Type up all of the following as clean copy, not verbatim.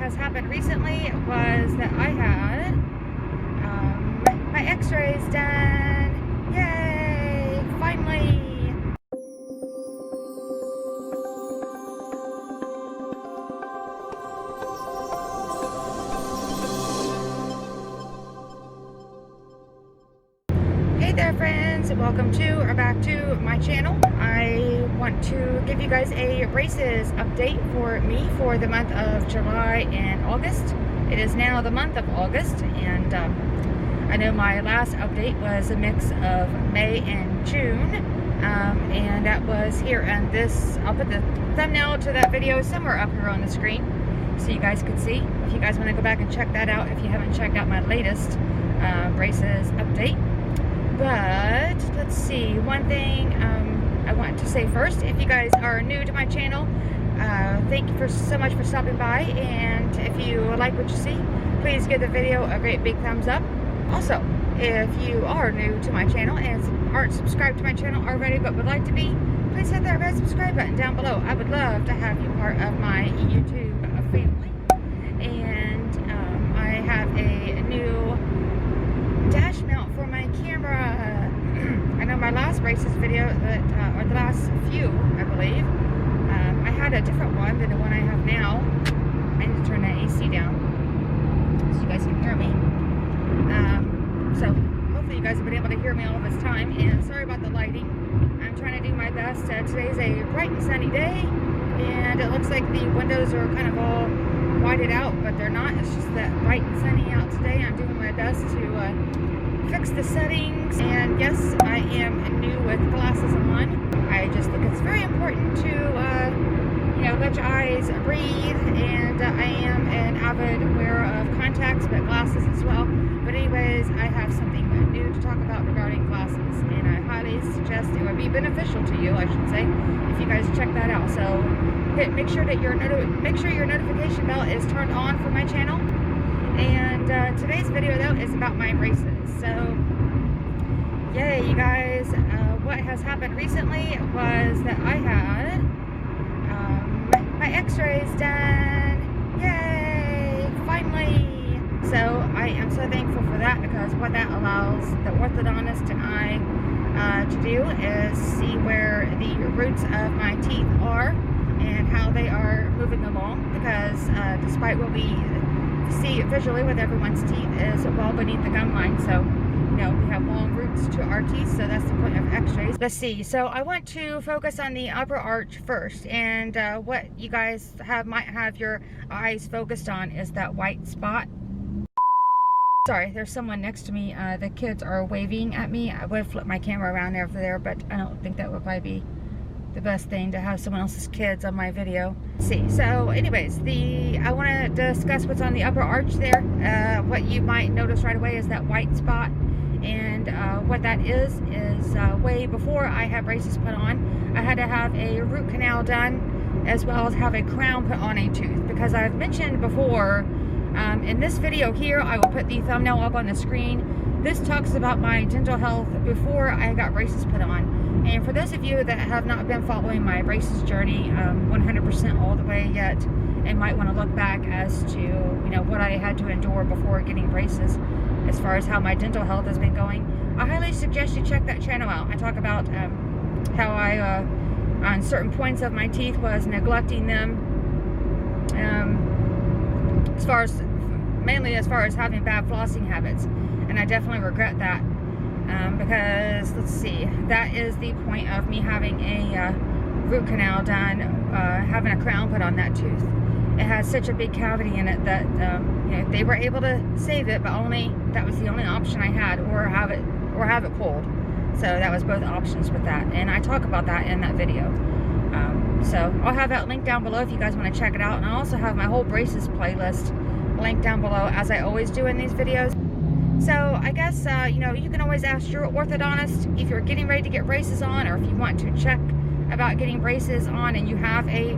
has happened recently was that I had my x-rays done. Yay! Finally! Hey there friends, welcome to or back to my channel. I want to give you guys a braces update for me for the month of July and August. It is now the month of August, and I know my last update was a mix of May and June, and that was here in this. I'll put the thumbnail to that video somewhere up here on the screen so you guys could see. If you guys want to go back and check that out, if you haven't checked out my latest braces update. But let's see, one thing I want to say first, if you guys are new to my channel, thank you so much for stopping by, and if you like what you see, please give the video a great big thumbs up. Also, if you are new to my channel and aren't subscribed to my channel already but would like to be, please hit that red subscribe button down below. I would love to have you part of my YouTube family. And I have a new dash mount for my camera. I know my last braces video, or the last few, I believe, I had a different one than the one I have now. I need to turn that AC down so you guys can hear me. So hopefully you guys have been able to hear me all this time, and sorry about the lighting. I'm trying to do my best. Today's a bright and sunny day, and it looks like the windows are kind of all whited out, but they're not. It's just that bright and sunny out today. I'm doing my best to fix the settings, and yes, I am new with glasses on. I just think it's very important to let your eyes breathe, and I am an avid wearer of contacts, but glasses as well. But anyways, I have something new to talk about regarding glasses, and I highly suggest it would be beneficial to you, I should say, if you guys check that out. So make sure that your notification bell is turned on for my channel. And today's video though is about my braces. So yay, you guys, what has happened recently was that I had my x-rays done. Yay, finally! So I am so thankful for that, because what that allows the orthodontist and I to do is see where the roots of my teeth are and how they are moving along, because despite what we see visually with everyone's teeth is well beneath the gum line, so we have long roots to our teeth, so that's the point of x-rays. Let's see, so I want to focus on the upper arch first, and what you guys might have your eyes focused on is that white spot. Sorry, there's someone next to me. The kids are waving at me. I would flip my camera around over there, but I don't think that would probably be the best thing to have someone else's kids on my video. Let's see, so anyways, I want to discuss what's on the upper arch there. What you might notice right away is that white spot, and what that is way before I had braces put on, I had to have a root canal done, as well as have a crown put on a tooth, because I've mentioned before in this video here, I will put the thumbnail up on the screen. This talks about my dental health before I got braces put on. And for those of you that have not been following my braces journey 100% all the way yet, and might want to look back as to what I had to endure before getting braces, as far as how my dental health has been going, I highly suggest you check that channel out. I talk about how I, on certain points of my teeth, was neglecting them, mainly as far as having bad flossing habits, and I definitely regret that. Because let's see, that is the point of me having a root canal done, having a crown put on that tooth. It has such a big cavity in it that they were able to save it, but that was the only option I had, or have it pulled. So that was both options with that, and I talk about that in that video. So I'll have that link down below if you guys want to check it out, and I also have my whole braces playlist linked down below, as I always do in these videos. So I guess, you can always ask your orthodontist if you're getting ready to get braces on, or if you want to check about getting braces on and you have a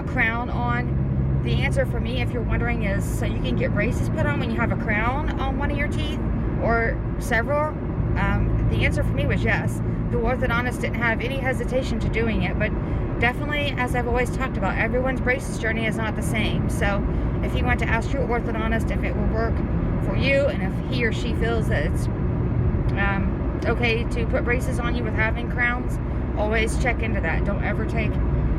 crown on. The answer for me, if you're wondering, is so you can get braces put on when you have a crown on one of your teeth, or several. The answer for me was yes. The orthodontist didn't have any hesitation to doing it, but definitely, as I've always talked about, everyone's braces journey is not the same. So if you want to ask your orthodontist if it will work for you, and if he or she feels that it's okay to put braces on you with having crowns, always check into that. Don't ever take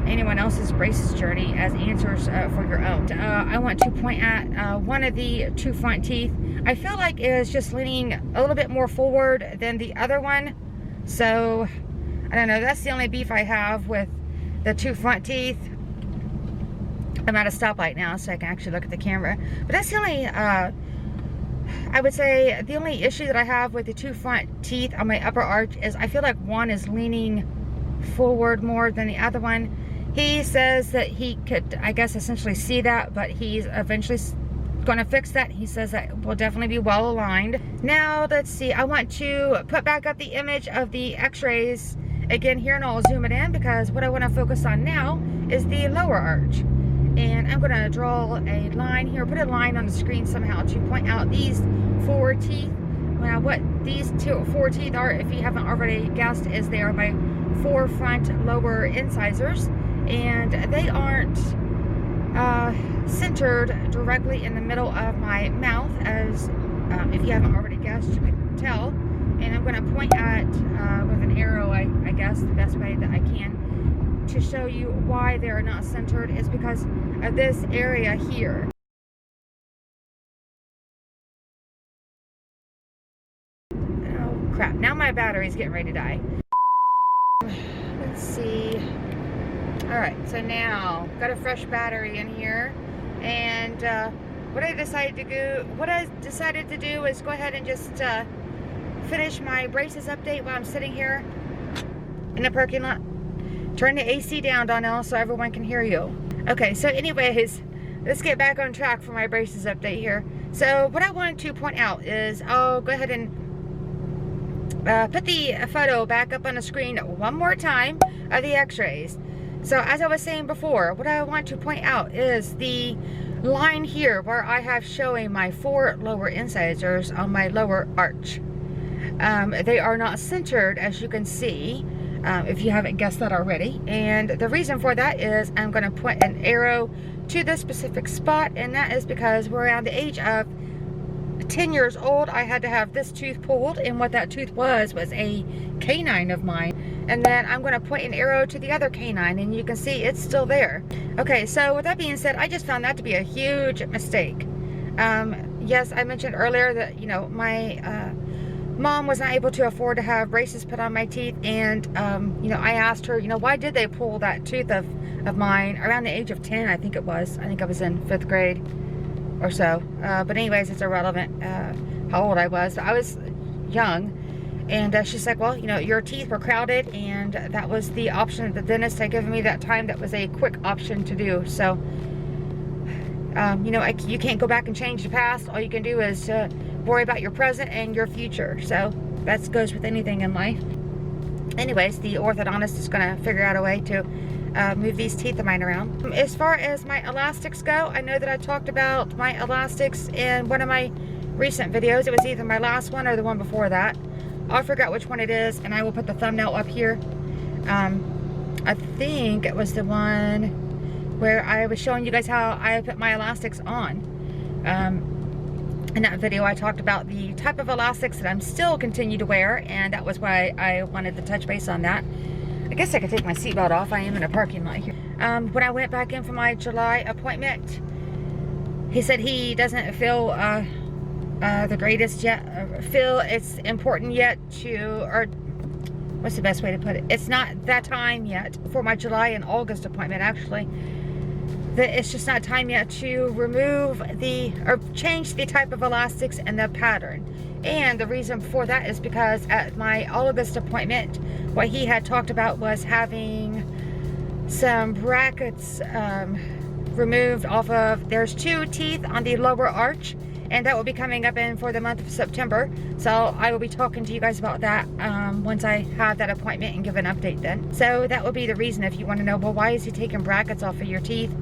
anyone else's braces journey as answers for your own. I want to point at one of the two front teeth. I feel like it is just leaning a little bit more forward than the other one. So I don't know, that's the only beef I have with the two front teeth. I'm at a stoplight now, so I can actually look at the camera. But that's the only, I would say, the only issue that I have with the two front teeth on my upper arch is I feel like one is leaning forward more than the other one. He says that he could, I guess, essentially see that, but he's eventually going to fix that. He says that will definitely be well aligned. Now, let's see. I want to put back up the image of the x-rays again here, and I'll zoom it in because what I want to focus on now is the lower arch. And I'm going to draw a line here, put a line on the screen somehow to point out these four teeth. Now, what these four teeth are, if you haven't already guessed, is they are my four front lower incisors. And they aren't centered directly in the middle of my mouth, as if you haven't already guessed, you can tell. And I'm going to point at with an arrow, I guess the best way that I can to show you why they are not centered is because of this area here. Oh crap, now my battery's getting ready to die. Let's see. Alright, so now got a fresh battery in here, and what I decided to do is go ahead and just finish my braces update while I'm sitting here in the parking lot. Turn the AC down, Donnelle, so everyone can hear you. Okay, so anyways, let's get back on track for my braces update here. So what I wanted to point out is I'll go ahead and put the photo back up on the screen one more time of the x-rays. So as I was saying before, what I want to point out is the line here where I have showing my four lower incisors on my lower arch. They are not centered, as you can see, if you haven't guessed that already. And the reason for that is I'm going to put an arrow to this specific spot, and that is because we're around the age of 10 years old. I had to have this tooth pulled, and what that tooth was a canine of mine. And then I'm going to point an arrow to the other canine, and you can see it's still there. Okay, so with that being said, I just found that to be a huge mistake. Yes, I mentioned earlier that, you know, my mom was not able to afford to have braces put on my teeth, and you know, I asked her, you know, why did they pull that tooth of mine around the age of 10, I think it was. I think I was in 5th grade or so. But anyways, it's irrelevant how old I was. I was young. And she's like, well, you know, your teeth were crowded, and that was the option that the dentist had given me that time. That was a quick option to do. So, you know, you can't go back and change the past. All you can do is worry about your present and your future. So that goes with anything in life. Anyways, the orthodontist is going to figure out a way to move these teeth of mine around. As far as my elastics go, I know that I talked about my elastics in one of my recent videos. It was either my last one or the one before that. I forgot which one it is, and I will put the thumbnail up here. I think it was the one where I was showing you guys how I put my elastics on. In that video, I talked about the type of elastics that I'm still continue to wear, and that was why I wanted to touch base on that. I guess I could take my seatbelt off. I am in a parking lot here. When I went back in for my July appointment, he said he doesn't feel the greatest yet, feel it's important yet to, or what's the best way to put it? It's not that time yet for my July and August appointment, actually. It's just not time yet to remove or change the type of elastics and the pattern. And the reason for that is because at my August appointment, what he had talked about was having some brackets removed off of, there's 2 teeth on the lower arch, and that will be coming up in for the month of September. So I will be talking to you guys about that once I have that appointment and give an update then. So that will be the reason if you want to know, well, why is he taking brackets off of your teeth?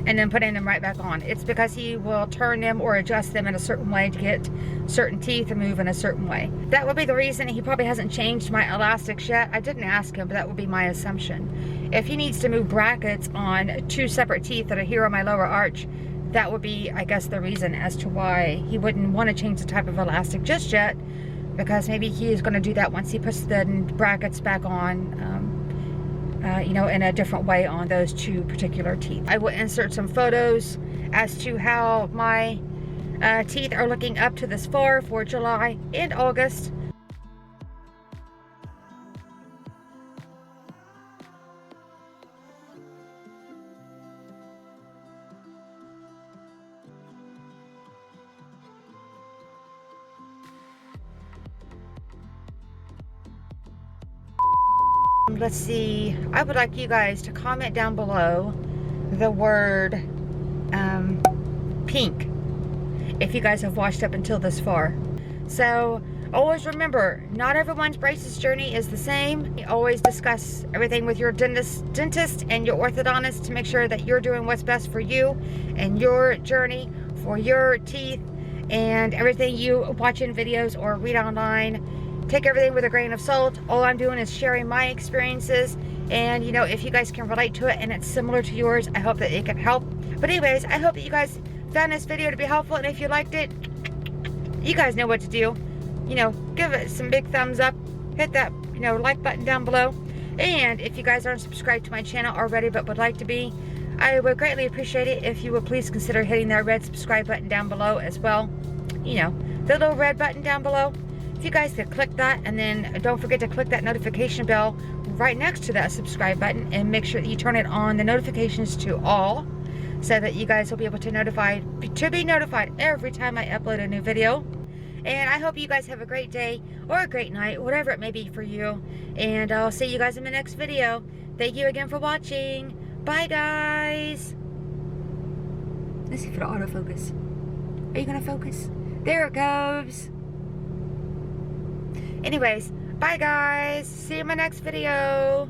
and then putting them right back on. It's because he will turn them or adjust them in a certain way to get certain teeth to move in a certain way. That would be the reason he probably hasn't changed my elastics yet. I didn't ask him, but that would be my assumption. If he needs to move brackets on 2 separate teeth that are here on my lower arch, that would be, I guess, the reason as to why he wouldn't want to change the type of elastic just yet, because maybe he is going to do that once he puts the brackets back on, you know, in a different way on those 2 particular teeth. I will insert some photos as to how my teeth are looking up to this far for July and August. Let's see, I would like you guys to comment down below the word pink if you guys have watched up until this far. So always remember, not everyone's braces journey is the same. Always discuss everything with your dentist and your orthodontist to make sure that you're doing what's best for you and your journey for your teeth, and everything you watch in videos or read online, take everything with a grain of salt. All I'm doing is sharing my experiences, and you know, if you guys can relate to it and it's similar to yours, I hope that it can help. But anyways, I hope that you guys found this video to be helpful, and if you liked it, you guys know what to do. You know, give it some big thumbs up, hit that, you know, like button down below, and if you guys aren't subscribed to my channel already but would like to be, I would greatly appreciate it if you would please consider hitting that red subscribe button down below as well. You know, the little red button down below. If you guys could click that, and then don't forget to click that notification bell right next to that subscribe button, and make sure that you turn it on, the notifications to all, so that you guys will be able to be notified every time I upload a new video. And I hope you guys have a great day or a great night, whatever it may be for you, and I'll see you guys in the next video. Thank you again for watching. Bye guys. Let's see if it'll autofocus. Are you gonna focus? There it goes. Anyways, bye guys. See you in my next video.